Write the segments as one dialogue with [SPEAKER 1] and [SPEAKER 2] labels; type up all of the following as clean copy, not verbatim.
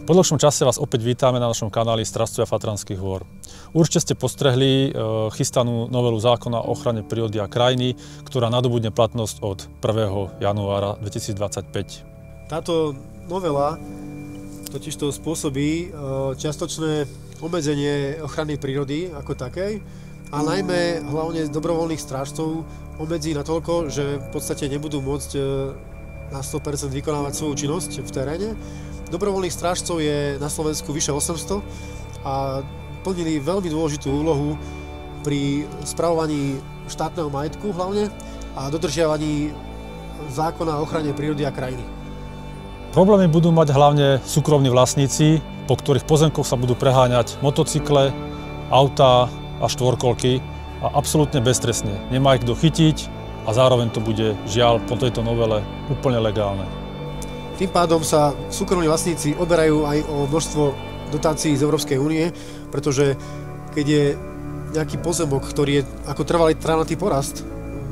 [SPEAKER 1] Po dlhšom čase vás opäť vítame na našom kanáli Stravcovia Fatranských hôr. Určite ste postrehli chystanú novelu zákona o ochrane prírody a krajiny, ktorá nadobudne platnosť od 1. januára 2025.
[SPEAKER 2] Táto novela totižto spôsobí čiastočné obmedzenie ochrany prírody ako takej a najmä hlavne dobrovoľných strážcov obmedzí natoľko, že v podstate nebudú môcť na 100% vykonávať svoju činnosť v teréne. Dobrovoľných strážcov je na Slovensku vyše 800 a plnili veľmi dôležitú úlohu pri spravovaní štátneho majetku hlavne a dodržiavaní zákona o ochrane prírody a krajiny.
[SPEAKER 1] Problémy budú mať hlavne súkromní vlastníci, po ktorých pozemkoch sa budú preháňať motocykle, autá a štvorkolky a absolútne beztrestne. Nemá ich kto chytiť a zároveň to bude žiaľ po tejto novele úplne legálne.
[SPEAKER 2] Tým pádom sa súkromní vlastníci oberajú aj o množstvo dotácií z Európskej únie, pretože keď je nejaký pozemok, ktorý je ako trvalý trávnatý porast,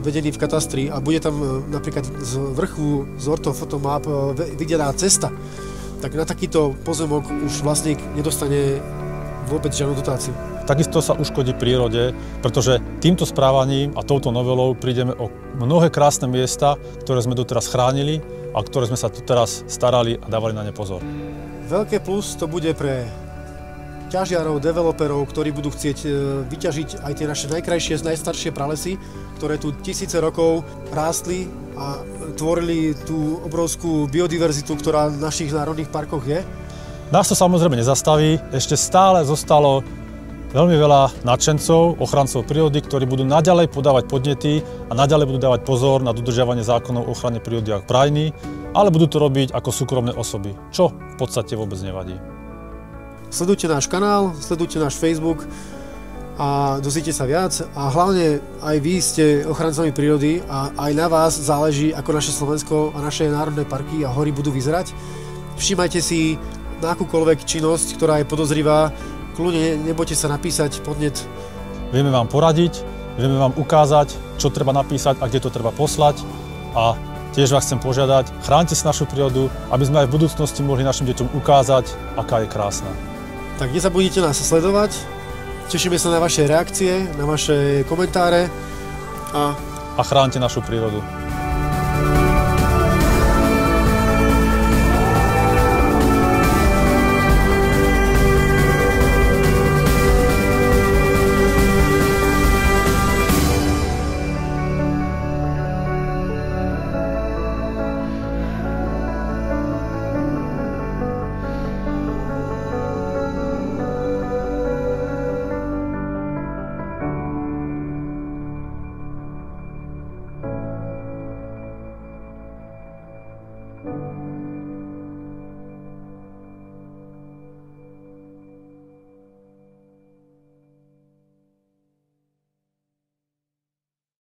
[SPEAKER 2] vedený v katastri a bude tam napríklad z vrchu z ortofotomap videná cesta, tak na takýto pozemok už vlastník nedostane vôbec žiadnu dotáciu.
[SPEAKER 1] Takisto sa uškodí prírode, pretože týmto správaním a touto novelou prídeme o mnohé krásne miesta, ktoré sme doteraz chránili a ktoré sme sa tu teraz starali a dávali na ne pozor.
[SPEAKER 2] Veľké plus to bude pre ťažiarov, developerov, ktorí budú chcieť vyťažiť aj tie naše najkrajšie, najstaršie pralesy, ktoré tu tisíce rokov rástli a tvorili tú obrovskú biodiverzitu, ktorá v našich národných parkoch je.
[SPEAKER 1] Nás to samozrejme nezastaví, ešte stále zostalo veľmi veľa nadšencov, ochrancov prírody, ktorí budú naďalej podávať podnety a naďalej budú dávať pozor na dodržiavanie zákonov o ochrane prírody a krajiny, ale budú to robiť ako súkromné osoby, čo v podstate vôbec nevadí.
[SPEAKER 2] Sledujte náš kanál, sledujte náš Facebook a dozviete sa viac a hlavne aj vy ste ochrancami prírody a aj na vás záleží, ako naše Slovensko a naše národné parky a hory budú vyzerať. Všímajte si na akúkoľvek činnosť, ktorá je podozrivá, kľudne nebojte sa napísať podnet.
[SPEAKER 1] Vieme vám poradiť, vieme vám ukázať, čo treba napísať a kde to treba poslať a tiež vás chcem požiadať, chránte si našu prírodu, aby sme aj v budúcnosti mohli našim deťom ukázať, aká je krásna.
[SPEAKER 2] Tak nezabudnite nás sledovať, tešíme sa na vaše reakcie, na vaše komentáre
[SPEAKER 1] a chránte našu prírodu.
[SPEAKER 3] Thank you.